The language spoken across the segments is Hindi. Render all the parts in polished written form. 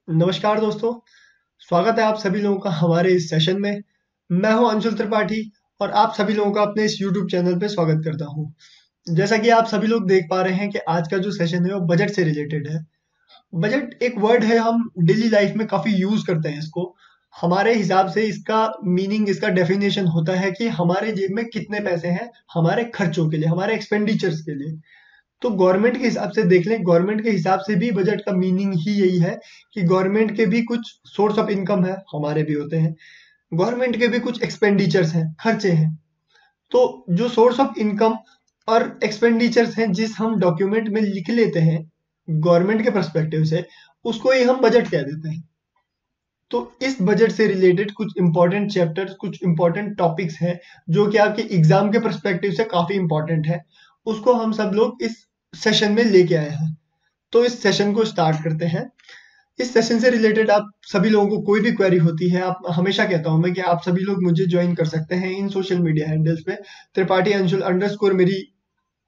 नमस्कार दोस्तों, स्वागत है आप सभी लोगों का हमारे इस सेशन में। मैं हूं अंशुल त्रिपाठी और आप सभी लोगों का अपने इस YouTube चैनल पे स्वागत करता हूं। जैसा कि आप सभी लोग देख पा रहे हैं कि आज का जो सेशन है वो बजट से रिलेटेड है। बजट एक वर्ड है, हम डेली लाइफ में काफ़ी यूज़ करते हैं इसको। हमारे हिसाब से इसका मीनिंग, इसका डेफिनेशन होता है कि हमारे जेब में कितने पैसे हैं हमारे खर्चों के लिए, हमारे एक्सपेंडिचर्स के लिए। तो गवर्नमेंट के हिसाब से देख लें, गवर्नमेंट के हिसाब से भी बजट का मीनिंग ही यही है कि गवर्नमेंट के भी कुछ सोर्स ऑफ इनकम है, हमारे भी होते हैं। गवर्नमेंट के भी कुछ एक्सपेंडिचर्स हैं, खर्चे हैं। तो जो सोर्स ऑफ इनकम और एक्सपेंडिचर्स हैं, जिस हम डॉक्यूमेंट में लिख लेते हैं गवर्नमेंट के पर्सपेक्टिव से, उसको ही हम बजट कह देते हैं। तो इस बजट से रिलेटेड कुछ इंपॉर्टेंट चैप्टर्स, कुछ इंपॉर्टेंट टॉपिक्स हैं जो कि आपके एग्जाम के पर्सपेक्टिव से काफी इंपॉर्टेंट है। उसको हम सब लोग इस सेशन में लेके आए हैं। तो इस सेशन को स्टार्ट करते हैं। इस सेशन से रिलेटेड आप सभी लोगों को कोई भी क्वेरी होती है, आप हमेशा कहता हूं मैं कि आप सभी लोग मुझे ज्वाइन कर सकते हैं इन सोशल मीडिया हैंडल्स पे। त्रिपाठी अंशुल अंडरस्कोर मेरी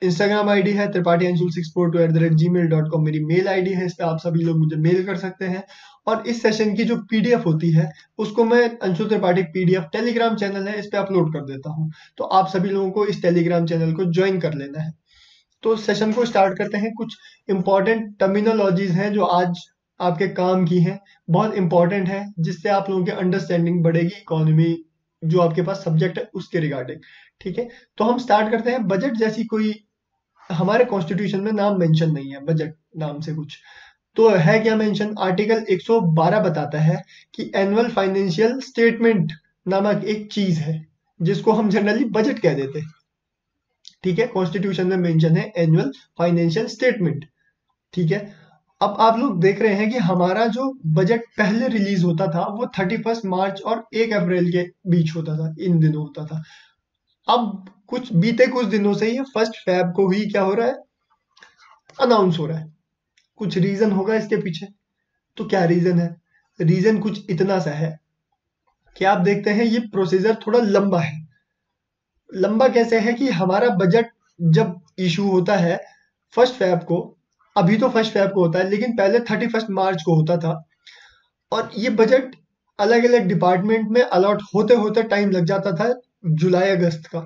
इंस्टाग्राम आईडी है, त्रिपाठी अंशुल 642@gmail.com मेरी मेल आईडी है। इस पे आप सभी लोग मुझे मेल कर सकते हैं। और इस सेशन की जो पीडीएफ होती है उसको मैं Anshul Tripathi PDF Telegram channel है, इस पे अपलोड कर देता हूँ। तो आप सभी लोगों को इस टेलीग्राम चैनल को ज्वाइन कर लेना है। तो सेशन को स्टार्ट करते हैं। कुछ इंपॉर्टेंट टर्मिनोलॉजीज हैं जो आज आपके काम की हैं, बहुत इंपॉर्टेंट है, जिससे आप लोगों की अंडरस्टैंडिंग बढ़ेगी इकोनॉमी जो आपके पास सब्जेक्ट है उसके रिगार्डिंग। ठीक है, तो हम स्टार्ट करते हैं। बजट जैसी कोई हमारे कॉन्स्टिट्यूशन में नाम मेंशन नहीं है बजट नाम से कुछ। तो है क्या मेंशन? आर्टिकल 112 बताता है कि एनुअल फाइनेंशियल स्टेटमेंट नामक एक चीज है जिसको हम जनरली बजट कह देते हैं। ठीक है, कॉन्स्टिट्यूशन में मेंशन है एनुअल फाइनेंशियल स्टेटमेंट। ठीक है, अब आप लोग देख रहे हैं कि हमारा जो बजट पहले रिलीज होता था वो 31 मार्च और 1 अप्रैल के बीच होता था, इन दिनों होता था। अब बीते कुछ दिनों से ये 1 फरवरी को ही क्या हो रहा है, अनाउंस हो रहा है। कुछ रीजन होगा इसके पीछे। तो क्या रीजन है? रीजन कुछ इतना सा है कि आप देखते हैं ये प्रोसीजर थोड़ा लंबा है। लंबा कैसे है कि हमारा बजट जब इशू होता है 1 फरवरी को, अभी तो 1 फरवरी को होता है लेकिन पहले 31 मार्च को होता था। और ये बजट अलग अलग डिपार्टमेंट में अलॉट होते होते टाइम लग जाता था, जुलाई अगस्त का।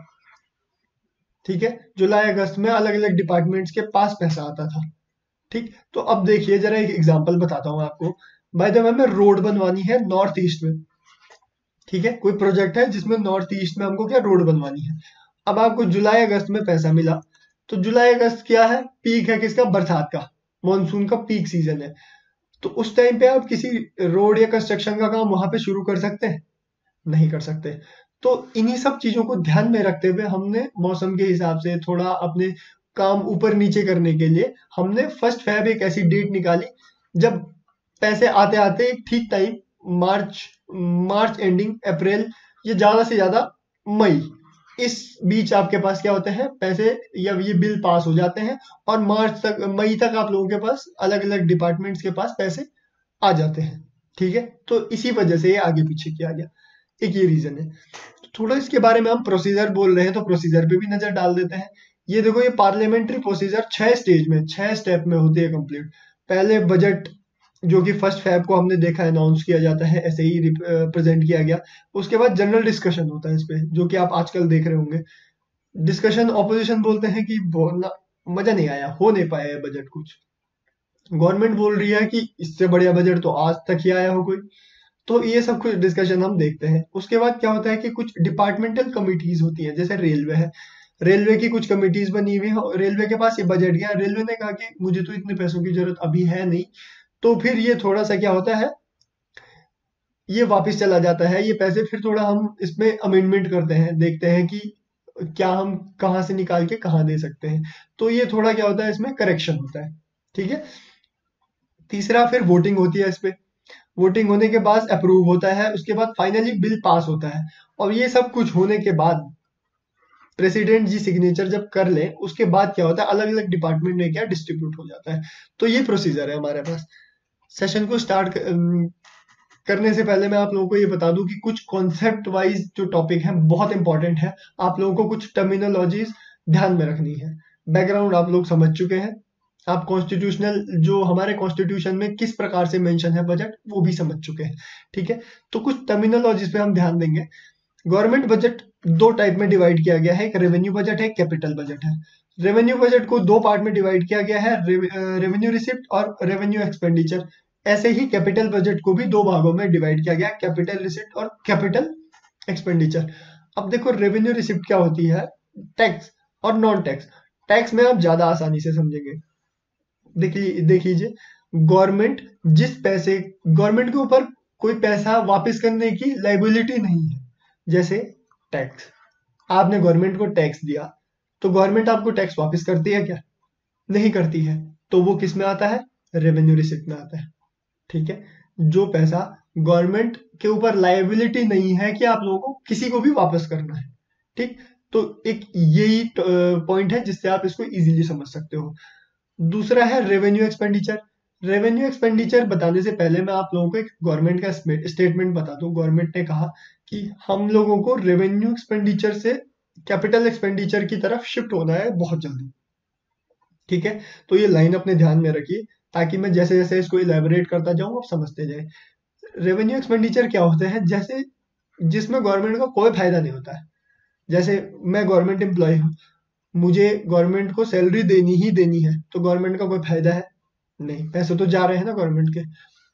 ठीक है, जुलाई अगस्त में अलग अलग डिपार्टमेंट्स के पास पैसा आता था। ठीक, तो अब देखिए जरा एक एग्जांपल बताता हूँ आपको। बाय द वे, हमें रोड बनवानी है नॉर्थ ईस्ट में। ठीक है, कोई प्रोजेक्ट है जिसमें नॉर्थ ईस्ट में हमको क्या रोड बनवानी है। अब आपको जुलाई अगस्त में पैसा मिला। तो जुलाई अगस्त क्या है, पीक है किसका, बरसात का, मॉनसून का पीक सीजन है। तो उस टाइम पे आप किसी रोड या कंस्ट्रक्शन का काम वहां पे शुरू कर सकते हैं? नहीं कर सकते। तो इन्हीं सब चीजों को ध्यान में रखते हुए हमने मौसम के हिसाब से थोड़ा अपने काम ऊपर नीचे करने के लिए हमने 1 फरवरी एक ऐसी डेट निकाली जब पैसे आते आते एक ठीक टाइम, मार्च मार्च एंडिंग अप्रैल, ये ज्यादा से ज्यादा मई, इस बीच आपके पास क्या होते हैं पैसे, या ये बिल पास हो जाते हैं। और मार्च तक, मई तक आप लोगों के पास अलग अलग डिपार्टमेंट्स के पास पैसे आ जाते हैं। ठीक है, तो इसी वजह से ये आगे पीछे किया गया, एक ये रीजन है। तो थोड़ा इसके बारे में, हम प्रोसीजर बोल रहे हैं तो प्रोसीजर पे भी नजर डाल देते हैं। ये देखो, ये पार्लियामेंट्री प्रोसीजर 6 स्टेज में, 6 स्टेप में होती है कंप्लीट। पहले बजट जो कि 1 फरवरी को हमने देखा अनाउंस किया जाता है, ऐसे ही प्रेजेंट किया गया। उसके बाद जनरल डिस्कशन होता है इस पे, जो कि आप आजकल देख रहे होंगे। डिस्कशन, ऑपोजिशन बोलते हैं कि मजा नहीं आया, हो नहीं पाया है बजट कुछ। गवर्नमेंट बोल रही है कि इससे बढ़िया बजट तो आज तक ही आया हो कोई। तो ये सब कुछ डिस्कशन हम देखते हैं। उसके बाद क्या होता है कि कुछ डिपार्टमेंटल कमिटीज होती हैं, जैसे रेलवे है। रेलवे की कुछ कमिटीज बनी हुई है, रेलवे के पास ये बजट गया, रेलवे ने कहा कि मुझे तो इतने पैसों की जरूरत अभी है नहीं। तो फिर ये थोड़ा सा क्या होता है, ये वापस चला जाता है ये पैसे, फिर थोड़ा हम इसमें अमेंडमेंट करते हैं, देखते हैं कि क्या हम कहाँ से निकाल के कहाँ दे सकते हैं। तो ये थोड़ा क्या होता है, इसमें करेक्शन होता है। ठीक है, तीसरा फिर वोटिंग होती है इस पे। वोटिंग होने के बाद अप्रूव होता है, उसके बाद फाइनली बिल पास होता है। और ये सब कुछ होने के बाद प्रेसिडेंट जी सिग्नेचर जब कर ले, उसके बाद क्या होता है, अलग अलग डिपार्टमेंट में क्या डिस्ट्रीब्यूट हो जाता है। तो ये प्रोसीजर है हमारे पास। सेशन को स्टार्ट करने से पहले मैं आप लोगों को ये बता दूं कि कुछ कॉन्सेप्ट वाइज जो टॉपिक है बहुत इंपॉर्टेंट है। आप लोगों को कुछ टर्मिनोलॉजीज ध्यान में रखनी है। बैकग्राउंड आप लोग समझ चुके हैं। आप कॉन्स्टिट्यूशनल जो हमारे कॉन्स्टिट्यूशन में किस प्रकार से मेंशन है बजट वो भी समझ चुके हैं। ठीक है, तो कुछ टर्मिनोलॉजीज पे हम ध्यान देंगे। गवर्नमेंट बजट दो टाइप में डिवाइड किया गया है, एक रेवेन्यू बजट है, कैपिटल बजट है। रेवेन्यू बजट को दो पार्ट में डिवाइड किया गया है, रेवेन्यू रिसिप्ट और रेवेन्यू एक्सपेंडिचर। ऐसे ही कैपिटल बजट को भी दो भागों में डिवाइड किया गया है, कैपिटल रिसिप्ट और कैपिटल एक्सपेंडिचर। अब देखो रेवेन्यू रिसिप्ट क्या होती है, टैक्स और नॉन टैक्स। टैक्स में आप ज्यादा आसानी से समझेंगे। देखिए गवर्नमेंट जिस पैसे, गवर्नमेंट के ऊपर कोई पैसा वापस करने की लाइबिलिटी नहीं है। जैसे टैक्स, आपने गवर्नमेंट को टैक्स दिया तो गवर्नमेंट आपको टैक्स वापस करती है क्या? नहीं करती है। तो वो किस में आता है? रेवेन्यू रिसिप्ट में आता है। ठीक है, जो पैसा गवर्नमेंट के ऊपर लाइबिलिटी नहीं है कि आप लोगों को किसी को भी वापस करना है। ठीक, तो एक यही पॉइंट है जिससे आप इसको इजीली समझ सकते हो। दूसरा है रेवेन्यू एक्सपेंडिचर। रेवेन्यू एक्सपेंडिचर बताने से पहले मैं आप लोगों को एक गवर्नमेंट का स्टेटमेंट बता दूं। गवर्नमेंट ने कहा कि हम लोगों को रेवेन्यू एक्सपेंडिचर से कैपिटल एक्सपेंडिचर की तरफ शिफ्ट होना है बहुत जल्दी। ठीक है, तो ये लाइन अपने ध्यान में रखिए ताकि मैं जैसे जैसे इसको इलेबोरेट करता जाऊं आप समझते जाए। रेवेन्यू एक्सपेंडिचर क्या होते हैं? जैसे जिसमें गवर्नमेंट का कोई फायदा नहीं होता है। जैसे मैं गवर्नमेंट एम्प्लॉय हूँ, मुझे गवर्नमेंट को सैलरी देनी ही देनी है, तो गवर्नमेंट का कोई फायदा है नहीं, पैसे तो जा रहे हैं ना गवर्नमेंट के,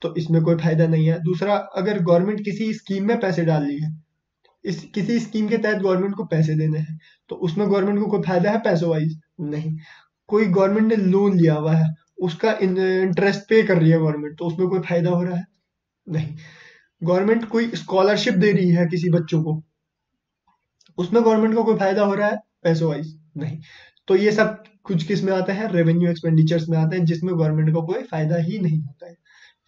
तो इसमें कोई फायदा नहीं है। दूसरा, अगर गवर्नमेंट किसी स्कीम में पैसे डाल रही है, इस किसी स्कीम के तहत गवर्नमेंट को पैसे देने हैं, तो उसमें गवर्नमेंट को कोई फायदा है पैसों वाइज? नहीं। कोई गवर्नमेंट ने लोन लिया हुआ है, उसका इंटरेस्ट पे कर रही है गवर्नमेंट, तो उसमें कोई फायदा हो रहा है? नहीं। गवर्नमेंट कोई स्कॉलरशिप दे रही है किसी बच्चों को, उसमें गवर्नमेंट को कोई फायदा हो रहा है पैसों वाइज? नहीं। तो ये सब कुछ किस में आता है? रेवेन्यू एक्सपेंडिचर्स में आते हैं, जिसमें गवर्नमेंट को कोई फायदा ही नहीं होता है।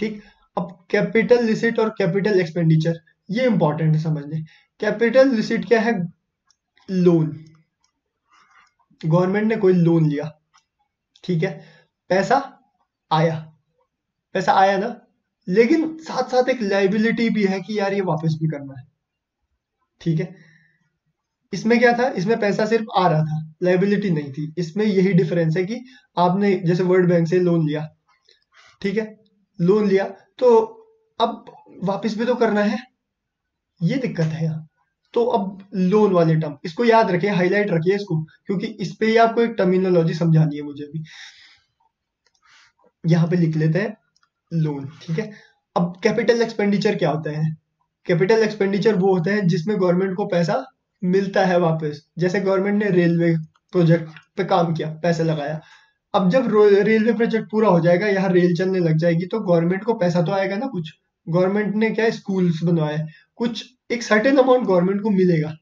ठीक, अब कैपिटल रिसिट और कैपिटल एक्सपेंडिचर, ये इंपॉर्टेंट है समझने। कैपिटल रिसिट क्या है? लोन। गवर्नमेंट ने कोई लोन लिया, ठीक है, पैसा आया, पैसा आया ना, लेकिन साथ साथ एक लाइबिलिटी भी है कि यार ये वापस भी करना है। ठीक है, इसमें क्या था? इसमें पैसा सिर्फ आ रहा था, लाइबिलिटी नहीं थी। इसमें यही डिफरेंस है कि आपने जैसे वर्ल्ड बैंक से लोन लिया, ठीक है, लोन लिया तो अब वापस भी तो करना है, ये दिक्कत है यहाँ। तो अब लोन वाले टर्म इसको याद रखिए, हाईलाइट रखिए इसको, क्योंकि इस पे ही आपको एक टर्मिनोलॉजी समझानी है मुझे भी। यहाँ पे लिख लेते हैं लोन। ठीक है, अब कैपिटल एक्सपेंडिचर क्या होता है? कैपिटल एक्सपेंडिचर वो होता है जिसमें गवर्नमेंट को पैसा मिलता है वापस। जैसे गवर्नमेंट ने रेलवे प्रोजेक्ट पे काम किया, पैसा लगाया, अब जब रेलवे प्रोजेक्ट पूरा हो जाएगा, यहाँ रेल चलने लग जाएगी, तो गवर्नमेंट को पैसा तो आएगा ना कुछ। गवर्नमेंट ने क्या स्कूल्स बनवाए, कुछ एक सर्टेन अमाउंट गवर्नमेंट को मिलेगा।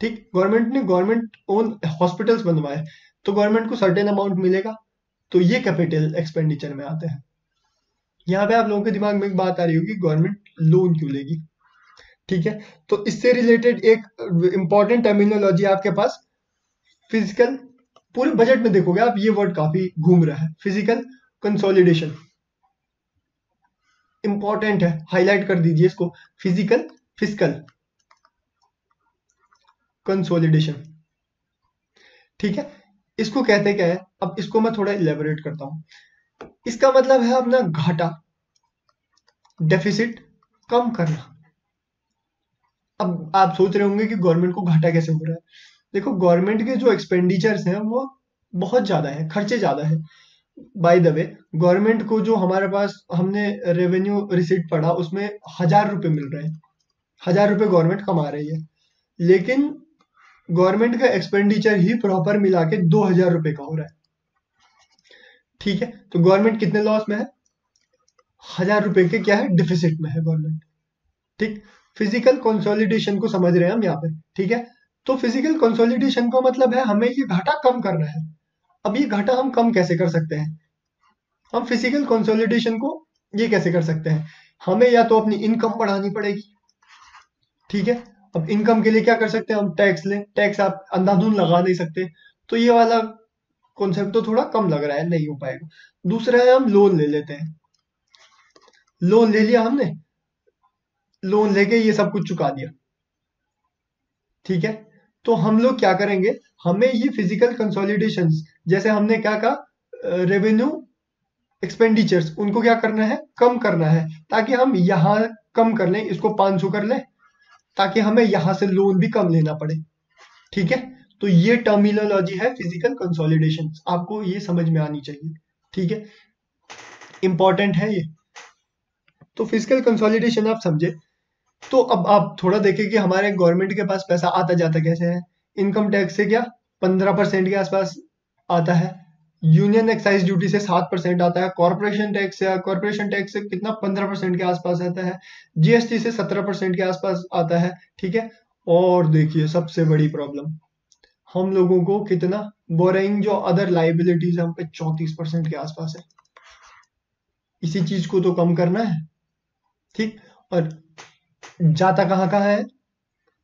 ठीक, गवर्नमेंट ओन हॉस्पिटल्स बनवाए, तो गवर्नमेंट को सर्टेन अमाउंट मिलेगा। तो ये कैपिटल एक्सपेंडिचर में आते हैं। यहाँ पे आप लोगों के दिमाग में एक बात आ रही होगी, गवर्नमेंट लोन क्यों लेगी? ठीक है, तो इससे रिलेटेड एक इंपॉर्टेंट टर्मिनोलॉजी आपके पास फिजिकल, पूरे बजट में देखोगे आप ये वर्ड काफी घूम रहा है, फिजिकल कंसोलिडेशन। इंपॉर्टेंट है, हाईलाइट कर दीजिए इसको, फिजिकल फिजिकल कंसोलिडेशन। ठीक है, इसको कहते क्या है? अब इसको मैं थोड़ा इलेबोरेट करता हूं। इसका मतलब है अपना घाटा, डेफिसिट कम करना। अब आप सोच रहे होंगे कि गवर्नमेंट को घाटा कैसे हो रहा है। देखो गवर्नमेंट के जो एक्सपेंडिचर्स हैं वो बहुत ज्यादा है, खर्चे ज्यादा है। बाय द वे, गवर्नमेंट को जो हमारे पास हमने रेवेन्यू रिसीट पढ़ा उसमें 1,000 रुपए मिल रहे हैं, 1,000 रुपए गवर्नमेंट कमा रही है, लेकिन गवर्नमेंट का एक्सपेंडिचर ही प्रॉपर मिला के 2,000 रुपए का हो रहा है। ठीक है, तो गवर्नमेंट कितने लॉस में है? 1,000 रुपए के क्या है? डिफिसिट में है गवर्नमेंट। ठीक, फिजिकल कंसोलिडेशन को समझ रहे हैं हम यहाँ पे। ठीक है, तो फिजिकल कंसोलिडेशन का मतलब है हमें ये घाटा कम करना है। अब ये घाटा हम कम कैसे कर सकते हैं? हम फिजिकल कंसोलिडेशन को ये कैसे कर सकते हैं? हमें या तो अपनी इनकम बढ़ानी पड़ेगी। ठीक है, अब इनकम के लिए क्या कर सकते हैं? हम टैक्स लें, टैक्स आप अंधाधुंध लगा नहीं सकते, तो ये वाला कॉन्सेप्ट तो थोड़ा कम लग रहा है, नहीं हो पाएगा। दूसरा है हम लोन ले लेते हैं, लोन ले लिया हमने, लोन लेके ये सब कुछ चुका दिया। ठीक है, तो हम लोग क्या करेंगे? हमें ये फिजिकल कंसोलिडेशन, जैसे हमने क्या कहा, रेवेन्यू एक्सपेंडिचर्स उनको क्या करना है, कम करना है, ताकि हम यहाँ कम कर लें, इसको 500 कर लें, ताकि हमें यहाँ से लोन भी कम लेना पड़े। ठीक है, तो ये टर्मिनोलॉजी है फिजिकल कंसोलिडेशन, आपको ये समझ में आनी चाहिए। ठीक है, इंपॉर्टेंट है ये। तो फिजिकल कंसोलिडेशन आप समझे। तो अब आप थोड़ा देखें कि हमारे गवर्नमेंट के पास पैसा आता जाता कैसे है। इनकम टैक्स से क्या 15% के आसपास आता है, यूनियन एक्साइज ड्यूटी से 7% आता है, कॉर्पोरेशन टैक्स से कितना 15% के आसपास आता है, जीएसटी से 17% के आसपास आता है। ठीक है, और देखिए सबसे बड़ी प्रॉब्लम, हम लोगों को कितना बोरिंग जो अदर लाइबिलिटीज हम पे 34% के आसपास है। इसी चीज को तो कम करना है। ठीक, और जाता कहाँ कहाँ है,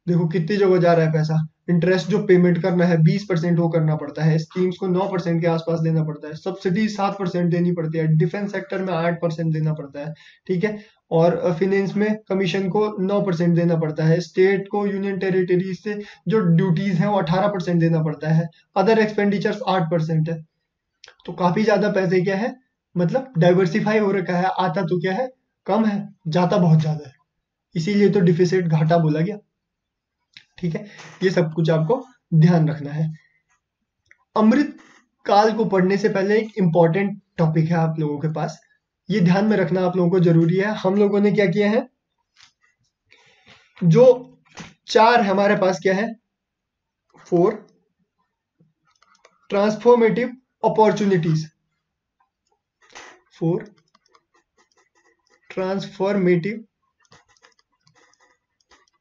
देखो कितनी जगह जा रहा है पैसा। इंटरेस्ट जो पेमेंट करना है 20% वो करना पड़ता है, स्कीम्स को 9% के आसपास देना पड़ता है, सब्सिडी 7% देनी पड़ती है, डिफेंस सेक्टर में 8% देना पड़ता है। ठीक है, और फिनेंस में कमीशन को 9% देना पड़ता है, स्टेट को यूनियन टेरिटरी से जो ड्यूटीज है वो 18% देना पड़ता है, अदर एक्सपेंडिचर्स 8% है। तो काफी ज्यादा पैसे क्या है, मतलब डाइवर्सिफाई हो रखा है, आता तो क्या है कम है, जाता बहुत ज्यादा है, इसीलिए तो डिफिसिट घाटा बोला गया। ठीक है, ये सब कुछ आपको ध्यान रखना है। अमृत काल को पढ़ने से पहले एक इंपॉर्टेंट टॉपिक है आप लोगों के पास, ये ध्यान में रखना आप लोगों को जरूरी है। हम लोगों ने क्या किया है, जो 4 हमारे पास क्या है, 4 ट्रांसफॉर्मेटिव अपॉर्चुनिटीज, 4 ट्रांसफॉर्मेटिव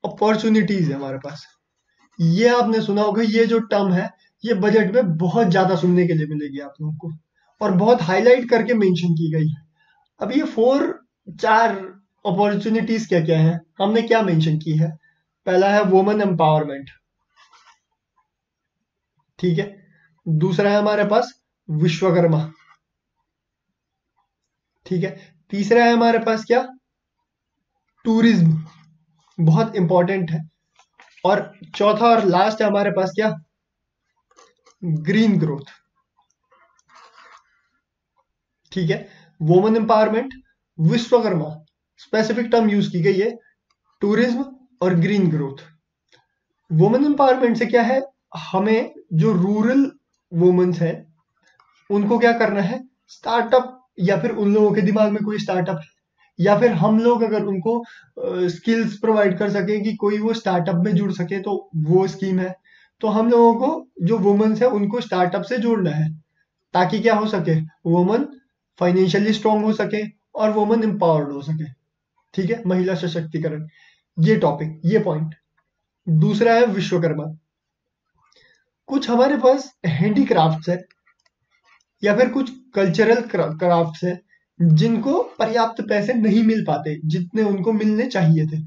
अपॉर्चुनिटीज है हमारे पास। ये आपने सुना होगा, ये जो टर्म है ये बजट में बहुत ज्यादा सुनने के लिए मिलेगी आप लोगों को, और बहुत हाईलाइट करके मेंशन की गई है। अब ये 4 अपॉर्चुनिटीज क्या क्या है, हमने क्या मेंशन की है। पहला है वुमेन एम्पावरमेंट, ठीक है। दूसरा है हमारे पास विश्वकर्मा, ठीक है। तीसरा है हमारे पास क्या, टूरिज्म, बहुत इंपॉर्टेंट है। और चौथा और लास्ट है हमारे पास क्या, ग्रीन ग्रोथ, ठीक है। Women empowerment, Vishwakarma, specific term use की गई है, टूरिज्म और ग्रीन ग्रोथ। वुमेन एम्पावरमेंट से क्या है, हमें जो रूरल वुमेन्स हैं उनको क्या करना है, स्टार्टअप, या फिर उन लोगों के दिमाग में कोई स्टार्टअप है, या फिर हम लोग अगर उनको स्किल्स प्रोवाइड कर सके कि कोई वो स्टार्टअप में जुड़ सके तो वो स्कीम है। तो हम लोगों को जो वुमेन्स है उनको स्टार्टअप से जोड़ना है, ताकि क्या हो सके, वुमन फाइनेंशियली स्ट्रांग हो सके और वुमन एम्पावर्ड हो सके, ठीक है, महिला सशक्तिकरण। ये टॉपिक, ये पॉइंट। दूसरा है विश्वकर्मा। कुछ हमारे पास हैंडीक्राफ्ट्स है या फिर कुछ कल्चरल क्राफ्ट्स है जिनको पर्याप्त पैसे नहीं मिल पाते जितने उनको मिलने चाहिए थे,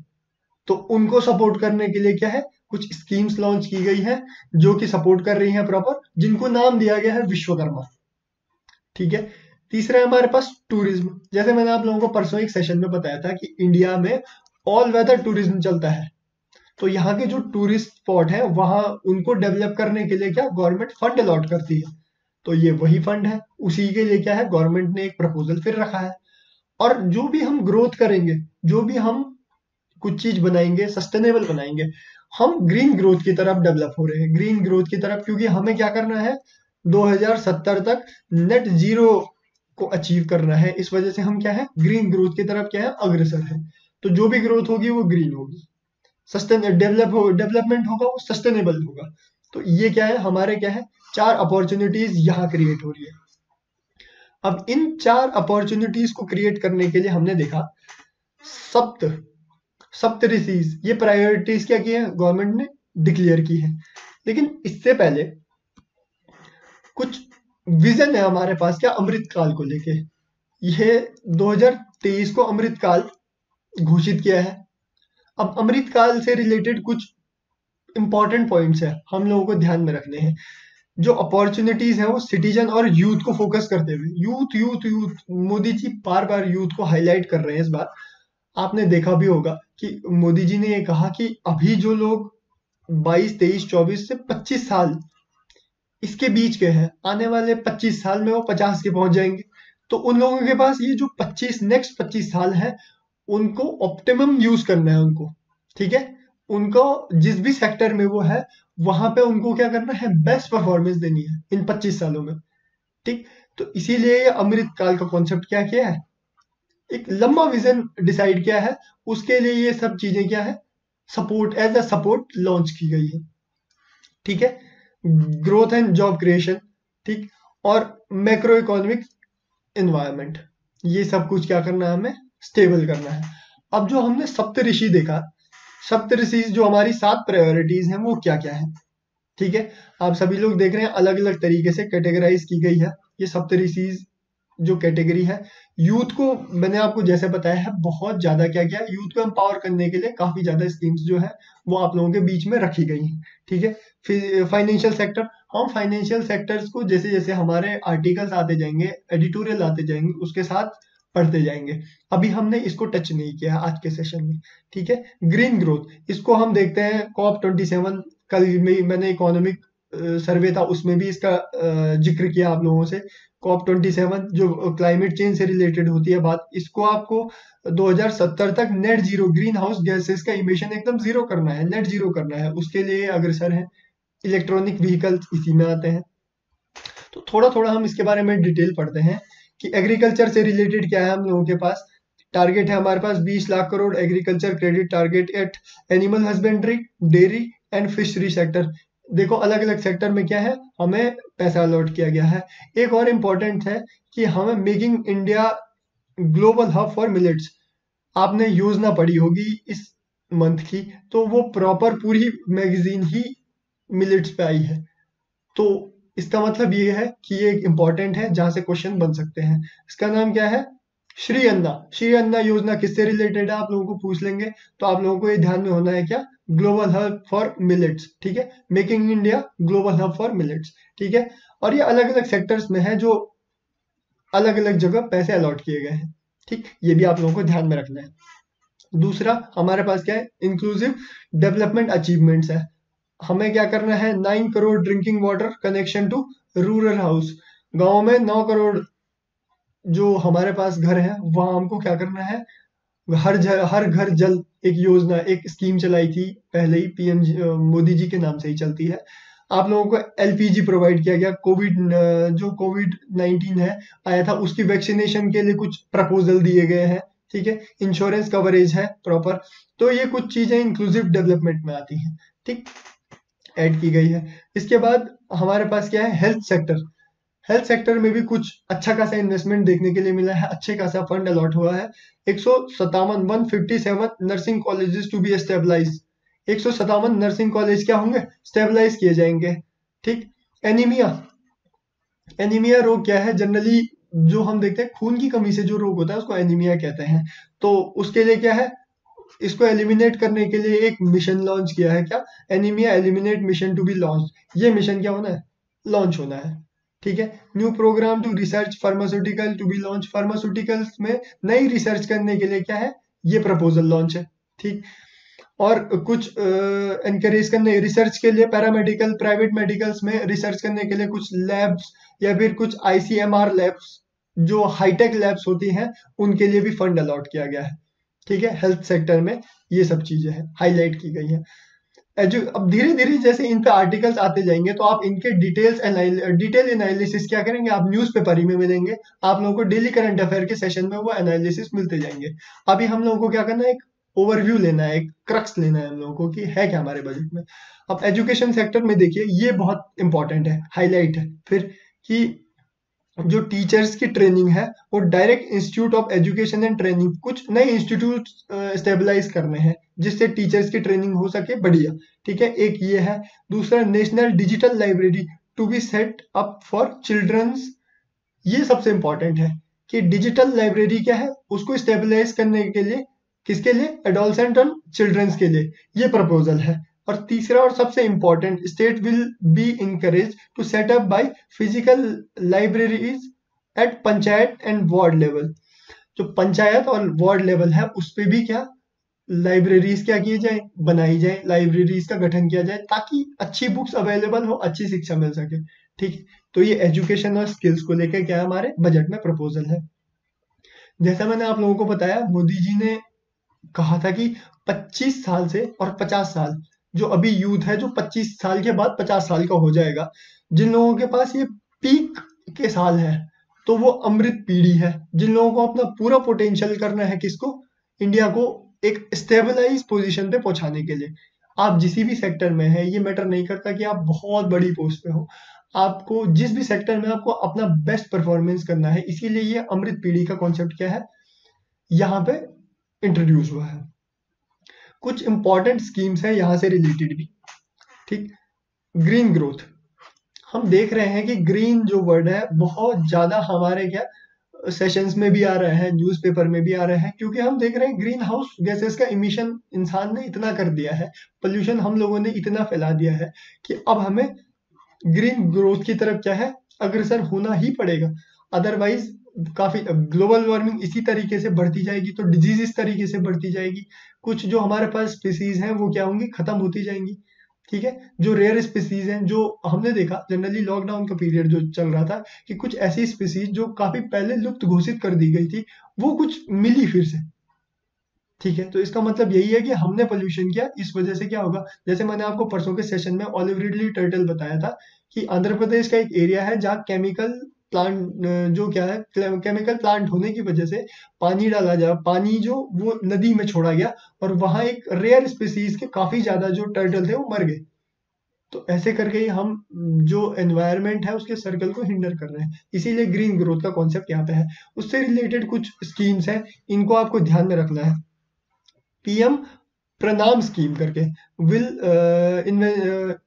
तो उनको सपोर्ट करने के लिए क्या है, कुछ स्कीम्स लॉन्च की गई है जो कि सपोर्ट कर रही हैं प्रॉपर, जिनको नाम दिया गया है विश्वकर्मा, ठीक है। तीसरा है हमारे पास टूरिज्म। जैसे मैंने आप लोगों को परसों एक सेशन में बताया था कि इंडिया में ऑल वेदर टूरिज्म चलता है, तो यहाँ के जो टूरिस्ट स्पॉट है वहां उनको डेवलप करने के लिए क्या गवर्नमेंट फंड अलॉट करती है, तो ये वही फंड है, उसी के लिए क्या है गवर्नमेंट ने एक प्रपोजल फिर रखा है। और जो भी हम ग्रोथ करेंगे, जो भी हम कुछ चीज बनाएंगे, सस्टेनेबल बनाएंगे, हम ग्रीन ग्रोथ की तरफ डेवलप हो रहे हैं, ग्रीन ग्रोथ की तरफ, क्योंकि हमें क्या करना है 2070 तक नेट जीरो को अचीव करना है। इस वजह से हम क्या है ग्रीन ग्रोथ की तरफ क्या है अग्रसर है। तो जो भी ग्रोथ होगी वो ग्रीन होगी, डेवलपमेंट होगा वो सस्टेनेबल होगा। तो ये क्या है हमारे क्या है 4 अपॉर्चुनिटीज यहाँ क्रिएट हो रही है। अब इन 4 अपॉर्चुनिटीज को क्रिएट करने के लिए हमने देखा सप्त ऋषिज, ये प्रायोरिटीज क्या की है गवर्नमेंट ने डिक्लेयर की है। लेकिन इससे पहले कुछ विजन है हमारे पास क्या अमृत काल को लेके। ये 2023 को अमृत काल घोषित किया है। अब अमृत काल से रिलेटेड कुछ इंपॉर्टेंट पॉइंट्स है हम लोगों को ध्यान में रखने हैं। जो अपॉर्चुनिटीज है वो सिटीजन और यूथ को फोकस करते हुए, youth youth youth, Modi ji बार बार यूथ को हाईलाइट कर रहे हैं। इस बार आपने देखा भी होगा कि मोदी जी ने ये कहा कि अभी जो लोग 22, 23, 24 से 25 साल इसके बीच के हैं, आने वाले 25 साल में वो 50 के पहुंच जाएंगे। तो उन लोगों के पास ये जो 25 नेक्स्ट 25 साल है, उनको ऑप्टिमम यूज करना है उनको, ठीक है। उनको जिस भी सेक्टर में वो है, वहां पे उनको क्या करना है, बेस्ट परफॉर्मेंस देनी है इन 25 सालों में, ठीक। तो इसीलिए ये अमृत काल का कॉन्सेप्ट क्या किया है, एक लंबा विजन डिसाइड किया है। उसके लिए ये सब चीजें क्या है, support, as a support launch की गई है, ठीक है। ग्रोथ एंड जॉब क्रिएशन, ठीक, और मैक्रो इकोनॉमिक एनवायरनमेंट, ये सब कुछ क्या करना है, हमें स्टेबल करना है। अब जो हमने सप्तऋषि देखा, सप्तऋषि जो हमारी 7 प्रायोरिटीज हैं वो क्या क्या है, ठीक है। आप सभी लोग देख रहे हैं अलग अलग तरीके से कैटेगराइज की गई है ये सप्तऋषि जो कैटेगरी है। यूथ को मैंने आपको जैसे बताया है, बहुत ज्यादा क्या क्या यूथ को एम्पावर करने के लिए काफी ज्यादा स्कीम्स जो है वो आप लोगों के बीच में रखी गई हैं, ठीक है। फिर फाइनेंशियल सेक्टर, हम फाइनेंशियल सेक्टर्स को जैसे जैसे हमारे आर्टिकल्स आते जाएंगे, एडिटोरियल आते जाएंगे, उसके साथ पढ़ते जाएंगे। अभी हमने इसको टच नहीं किया आज के सेशन में, ठीक है। ग्रीन ग्रोथ, इसको हम देखते हैं COP27, कल में मैंने इकोनॉमिक सर्वे था उसमें भी इसका जिक्र किया आप लोगों से। COP27 जो क्लाइमेट चेंज से रिलेटेड होती है बात, इसको आपको 2070 तक net zero green house gases का इमिशन एकदम जीरो करना है, नेट जीरो करना है, उसके लिए अग्रसर है। इलेक्ट्रॉनिक व्हीकल्स इसी में आते हैं। तो थोड़ा थोड़ा हम इसके बारे में डिटेल पढ़ते हैं कि एग्रीकल्चर से रिलेटेड क्या है हम लोगों के पास। टारगेट है हमारे पास 20 lakh crore agriculture credit target at animal husbandry, dairy and fishery sector. देखो अलग अलग सेक्टर में क्या है, हमें पैसा अलॉट किया गया है। एक और इम्पोर्टेंट है कि हमें making India global hub for millets, आपने योजना पढ़ी होगी इस मंथ की, तो वो प्रॉपर पूरी मैगजीन ही मिलेट्स पे आई है। तो इसका मतलब ये है कि ये एक इम्पॉर्टेंट है जहां से क्वेश्चन बन सकते हैं। इसका नाम क्या है, श्री अन्ना। श्री अन्ना योजना किससे रिलेटेड है आप लोगों को पूछ लेंगे, तो आप लोगों को ये ध्यान में होना है क्या, ग्लोबल हब फॉर मिलेट्स, ठीक है। Making India global hub for millets, ठीक है। और ये अलग अलग सेक्टर्स में है जो अलग अलग जगह पैसे अलॉट किए गए हैं, ठीक। ये भी आप लोगों को ध्यान में रखना है। दूसरा हमारे पास क्या है, इंक्लूसिव डेवलपमेंट अचीवमेंट्स है। हमें क्या करना है, 9 crore drinking water connection to rural house, गांव में 9 करोड़ जो हमारे पास घर है वहां हमको क्या करना है, हर घर जल एक योजना, एक स्कीम चलाई थी पहले ही, पीएम मोदी जी के नाम से ही चलती है। आप लोगों को एलपीजी प्रोवाइड किया गया। जो कोविड-19 है आया था, उसकी वैक्सीनेशन के लिए कुछ प्रपोजल दिए गए हैं, ठीक है। इंश्योरेंस कवरेज है प्रॉपर। तो ये कुछ चीजें इंक्लूसिव डेवलपमेंट में आती हैं, ठीक, ऐड की गई है। इसके बाद हमारे पास क्या है, हेल्थ सेक्टर। हेल्थ सेक्टर में भी कुछ अच्छा खासा इन्वेस्टमेंट देखने के लिए मिला है, अच्छे खासा फंड अलॉट हुआ है। 157 nursing colleges to be stabilize, 157 nursing college क्या होंगे, स्टेबलाइज किए जाएंगे, ठीक। एनीमिया, एनीमिया रोग क्या है, जनरली जो हम देखते हैं खून की कमी से जो रोग होता है उसको एनीमिया कहते हैं। तो उसके लिए क्या है, इसको एलिमिनेट करने के लिए एक मिशन लॉन्च किया है, क्या, anemia eliminate mission to be launch. ये मिशन क्या होना है, लॉन्च होना है, ठीक है। New program to research pharmaceutical to be launch, pharmaceuticals में नई रिसर्च करने के लिए क्या है, ये प्रपोजल लॉन्च है, ठीक। और कुछ एनकरेज करने रिसर्च के लिए पैरामेडिकल प्राइवेट मेडिकल्स में रिसर्च करने के लिए कुछ लैब्स या फिर कुछ आईसीएमआर लैब्स जो हाईटेक लैब्स होती हैं उनके लिए भी फंड अलॉट किया गया है, ठीक है। हेल्थ सेक्टर में ये सब चीजें हैं, हाईलाइट की गई हैं। अब धीरे धीरे जैसे इन पे आर्टिकल्स आते जाएंगे तो आप इनके डिटेल एनालिसिस क्या करेंगे, आप न्यूज़पेपर ही में मिलेंगे। आप लोगों को डेली करंट अफेयर के सेशन में वो एनालिसिस मिलते जाएंगे। अभी हम लोगों को क्या करना है, एक ओवरव्यू लेना है, एक क्रक्स लेना है हम लोगों को कि है क्या हमारे बजट में। अब एजुकेशन सेक्टर में देखिए ये बहुत इंपॉर्टेंट है, हाईलाइट है फिर, कि जो टीचर्स की ट्रेनिंग है वो direct institute of education and training, कुछ नए इंस्टीट्यूट स्टेबलाइज करने हैं जिससे टीचर्स की ट्रेनिंग हो सके बढ़िया, ठीक है। एक ये है। दूसरा national digital library to be set up for childrens, ये सबसे इंपॉर्टेंट है कि डिजिटल लाइब्रेरी क्या है उसको स्टेबलाइज करने के लिए, किसके लिए, एडोलसेंट और चिल्ड्रंस के लिए, ये प्रपोजल है। और तीसरा और सबसे important, state will be encourage to set up by physical libraries at panchayat and ward level. जो पंचायत और वार्ड लेवल है उस पे भी क्या लाइब्रेरीज क्या किए जाए, बनाई जाए, लाइब्रेरीज का गठन किया जाए ताकि अच्छी बुक्स अवेलेबल हो, अच्छी शिक्षा मिल सके, ठीक है, तो ये एजुकेशन और स्किल्स को लेकर क्या हमारे बजट में प्रपोजल है। जैसा मैंने आप लोगों को बताया, मोदी जी ने कहा था कि 25 साल से और 50 साल, जो अभी यूथ है जो 25 साल के बाद 50 साल का हो जाएगा, जिन लोगों के पास ये पीक के साल है तो वो अमृत पीढ़ी है। जिन लोगों को अपना पूरा पोटेंशियल करना है, किसको, इंडिया को एक स्टेबलाइज पोजीशन पे पहुंचाने के लिए। आप जिस भी सेक्टर में है, ये मैटर नहीं करता कि आप बहुत बड़ी पोस्ट पे हो, आपको जिस भी सेक्टर में आपको अपना बेस्ट परफॉर्मेंस करना है। इसीलिए ये अमृत पीढ़ी का कॉन्सेप्ट क्या है, यहाँ पे इंट्रोड्यूस हुआ है। कुछ इंपॉर्टेंट स्कीम्स हैं यहाँ से रिलेटेड भी, ठीक। ग्रीन ग्रोथ, हम देख रहे हैं कि ग्रीन जो वर्ड है बहुत ज्यादा हमारे क्या सेशंस में भी आ रहा है, न्यूज़पेपर में भी आ रहा है, क्योंकि हम देख रहे हैं ग्रीन हाउस गैसेस का इमिशन इंसान ने इतना कर दिया है, पोल्यूशन हम लोगों ने इतना फैला दिया है कि अब हमें ग्रीन ग्रोथ की तरफ क्या है अग्रसर होना ही पड़ेगा। अदरवाइज काफी ग्लोबल वार्मिंग इसी तरीके से बढ़ती जाएगी तो डिजीज इस तरीके से बढ़ती जाएगी, कुछ जो हमारे पास स्पीसीज हैं वो क्या होंगी, खत्म होती जाएंगी। ठीक है, जो रेयर स्पीसीज हैं, जो हमने देखा जनरली लॉकडाउन का पीरियड जो चल रहा था कि कुछ ऐसी स्पीसीज जो काफी पहले लुप्त घोषित कर दी गई थी वो कुछ मिली फिर से। ठीक है, तो इसका मतलब यही है कि हमने पोल्यूशन किया, इस वजह से क्या होगा। जैसे मैंने आपको परसों के सेशन में ऑलिव रिडली टर्टल बताया था कि आंध्र प्रदेश का एक एरिया है जहाँ केमिकल प्लांट जो क्या है केमिकल प्लांट होने की वजह से पानी डाला जा पानी जो वो नदी में छोड़ा गया और वहां एक रेयर स्पीसीज के काफी ज्यादा जो टर्टल थे वो मर गए। तो ऐसे करके ही हम जो एनवायरनमेंट है उसके सर्कल को हिंडर कर रहे हैं, इसीलिए ग्रीन ग्रोथ का कॉन्सेप्ट यहाँ पे है। उससे रिलेटेड कुछ स्कीम्स हैं, इनको आपको ध्यान में रखना है। पीएम प्रणाम स्कीम करके will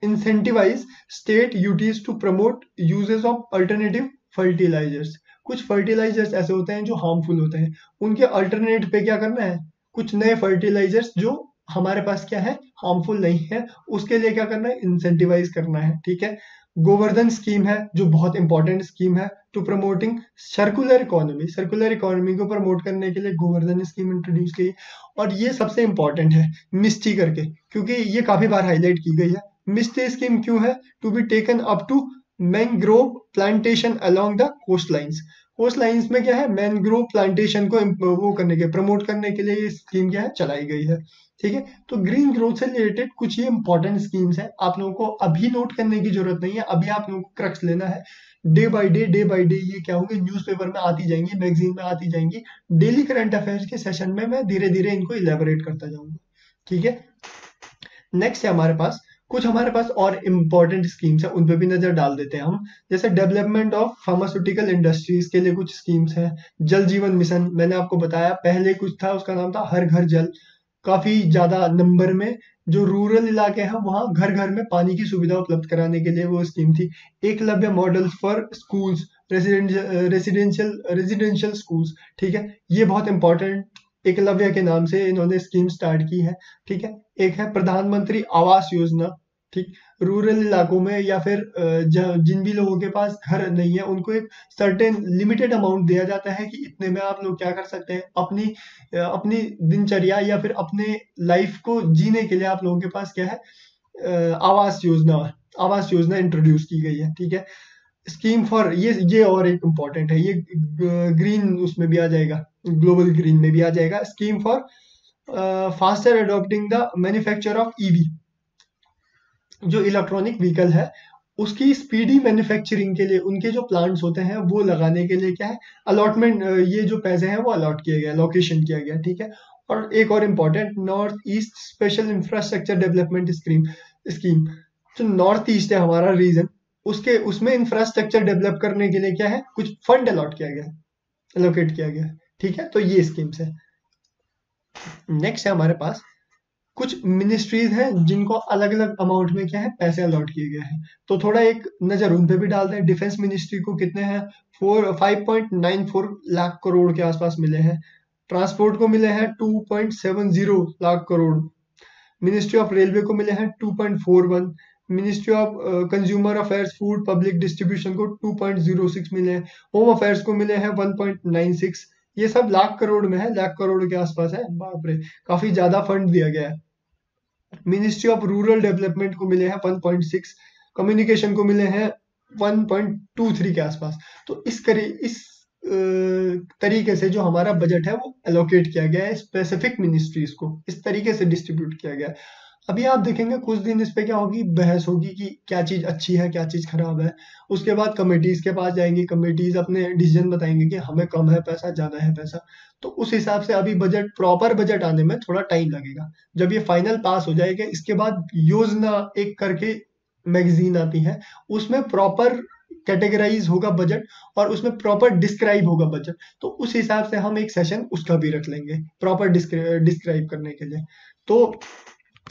incentivize state UTs to promote uses of alternative fertilizers. कुछ फर्टिलाइजर्स ऐसे होते हैं जो हार्मफुल होते हैं, उनके अल्टरनेट पे क्या करना है, कुछ नए फर्टिलाइजर्स जो हमारे पास क्या है हार्मफुल नहीं है, उसके लिए क्या करना है, इंसेंटिवाइज करना है। ठीक है, गोवर्धन स्कीम है जो बहुत इंपॉर्टेंट स्कीम है to promoting circular economy. Circular economy को प्रमोट करने के लिए गोवर्धन स्कीम इंट्रोड्यूस की। और ये सबसे इंपॉर्टेंट है मिस्टी करके, क्योंकि ये काफी बार हाईलाइट की गई है। मिस्टी स्कीम क्यों है, to be taken up to mangrove plantation along the coast lines. Coast lines में क्या है, मैंग्रोव प्लांटेशन को वो करने के प्रमोट करने के लिए ये स्कीम क्या है चलाई गई है। ठीक है, तो ग्रीन ग्रोथ से रिलेटेड कुछ ये इंपॉर्टेंट स्कीम्स है, आप लोगों को अभी नोट करने की जरूरत नहीं है, अभी आप लोगों को क्रक्स लेना है। डे बाय डे ये क्या होंगे, न्यूज़पेपर में आती जाएंगी, मैगजीन में आती जाएंगी, डेली करंट अफेयर्स के सेशन में मैं धीरे धीरे इनको इलेबोरेट करता जाऊंगा। ठीक है, नेक्स्ट है हमारे पास और इम्पोर्टेंट स्कीम्स है, उन पे भी नजर डाल देते हैं हम। जैसे डेवलपमेंट ऑफ फार्मास्यूटिकल इंडस्ट्रीज के लिए कुछ स्कीम्स हैं। जल जीवन मिशन मैंने आपको बताया, पहले कुछ था उसका नाम था हर घर जल, काफी ज्यादा नंबर में जो रूरल इलाके हैं वहां घर घर में पानी की सुविधा उपलब्ध कराने के लिए वो स्कीम थी। Eklavya model for schools, residential schools. ठीक है, ये बहुत इंपॉर्टेंट एकलव्य के नाम से इन्होंने स्कीम स्टार्ट की है। ठीक है, एक है प्रधानमंत्री आवास योजना। ठीक, रूरल इलाकों में या फिर जिन भी लोगों के पास घर नहीं है उनको एक सर्टेन लिमिटेड अमाउंट दिया जाता है कि इतने में आप लोग क्या कर सकते हैं, अपनी दिनचर्या या फिर अपने लाइफ को जीने के लिए आप लोगों के पास क्या है आवास योजना इंट्रोड्यूस की गई है। ठीक है, स्कीम फॉर ये और एक इम्पॉर्टेंट है, ये ग्रीन उसमें भी आ जाएगा, ग्लोबल ग्रीन में भी आ जाएगा। Scheme for faster adopting the manufacture of EV, जो इलेक्ट्रॉनिक व्हीकल है उसकी स्पीडी मैन्युफैक्चरिंग के लिए उनके जो प्लांट्स होते हैं वो लगाने के लिए क्या है अलॉटमेंट, ये जो पैसे हैं वो अलॉट किए गए, लोकेशन किया गया। ठीक है, और एक और important north east special infrastructure development scheme. जो नॉर्थ ईस्ट है हमारा रीजन, उसमें इंफ्रास्ट्रक्चर डेवलप करने के लिए क्या है कुछ फंड अलॉट किया गया, एलोकेट किया गया। ठीक है, तो ये स्कीम्स है। नेक्स्ट है हमारे पास कुछ मिनिस्ट्रीज हैं जिनको अलग अलग अमाउंट में क्या है पैसे अलॉट किए गए हैं, तो थोड़ा एक नजर उन पे भी डालते हैं। डिफेंस मिनिस्ट्री को कितने हैं 5.94 लाख करोड़ के आसपास मिले हैं। ट्रांसपोर्ट को मिले हैं 2.70 lakh crore. Ministry of railway को मिले हैं 2.41। Ministry of consumer affairs food public distribution को 2.06 मिले हैं। होम अफेयर्स को मिले हैं 1.96। ये सब लाख करोड़ में है, लाख करोड़ के आसपास है, बाप रे काफी ज्यादा फंड दिया गया है। मिनिस्ट्री ऑफ रूरल डेवलपमेंट को मिले हैं 1.6। कम्युनिकेशन को मिले हैं 1.23 के आसपास। तो इस तरीके से जो हमारा बजट है वो एलोकेट किया गया है स्पेसिफिक मिनिस्ट्रीज को, इस तरीके से डिस्ट्रीब्यूट किया गया है। अभी आप देखेंगे कुछ दिन इस पे क्या होगी, बहस होगी कि क्या चीज अच्छी है क्या चीज खराब है। उसके बाद कमेटीज के पास जाएंगी, कमेटीज अपने डिसीजन बताएंगे कि हमें कम है पैसा ज्यादा है पैसा। तो उस हिसाब से अभी प्रॉपर बजट आने में थोड़ा टाइम लगेगा। जब ये फाइनल पास हो जाएगा इसके बाद योजना एक करके मैगजीन आती है, उसमें प्रॉपर कैटेगराइज होगा बजट और उसमें प्रॉपर डिस्क्राइब होगा बजट। तो उस हिसाब से हम एक सेशन उसका भी रख लेंगे प्रॉपर डिस्क्राइब करने के लिए। तो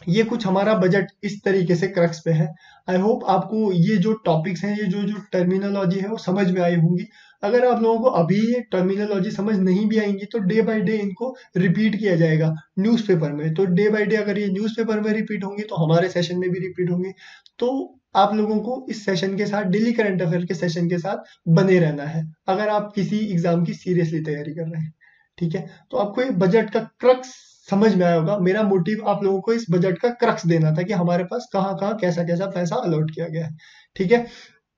ये कुछ हमारा बजट इस तरीके से क्रक्स पे है। आई होप आपको ये जो टॉपिक्स हैं, ये जो जो टर्मिनोलॉजी है वो समझ में आई होंगी। अगर आप लोगों को अभी ये टर्मिनोलॉजी समझ नहीं भी आएंगी तो डे बाय डे इनको रिपीट किया जाएगा न्यूज़पेपर में। तो डे बाय डे अगर ये न्यूज़पेपर में रिपीट होंगी तो हमारे सेशन में भी रिपीट होंगी। तो आप लोगों को इस सेशन के साथ, डेली करंट अफेयर के सेशन के साथ बने रहना है अगर आप किसी एग्जाम की सीरियसली तैयारी कर रहे हैं। ठीक है, तो आपको ये बजट का क्रक्स समझ में आया होगा। मेरा मोटिव आप लोगों को इस बजट का क्रक्स देना था कि हमारे पास कहाँ कहाँ कैसा कैसा पैसा अलॉट किया गया है। ठीक है,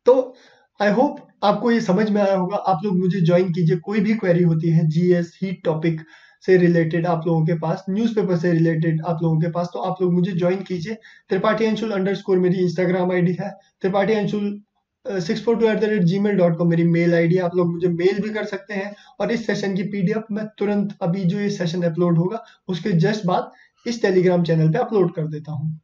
तो आई होप आपको ये समझ में आया होगा। आप लोग मुझे ज्वाइन कीजिए, कोई भी क्वेरी होती है जीएस हीट टॉपिक से रिलेटेड आप लोगों के पास, न्यूज़पेपर से रिलेटेड आप लोगों के पास, तो आप लोग मुझे ज्वाइन कीजिए। त्रिपाठी__ मेरी इंस्टाग्राम आईडी है, त्रिपाठी__ 642@gmail.com मेरी मेल आईडी है। आप लोग मुझे मेल भी कर सकते हैं। और इस सेशन की पीडीएफ मैं तुरंत अभी जो ये सेशन अपलोड होगा उसके जस्ट बाद इस टेलीग्राम चैनल पे अपलोड कर देता हूँ।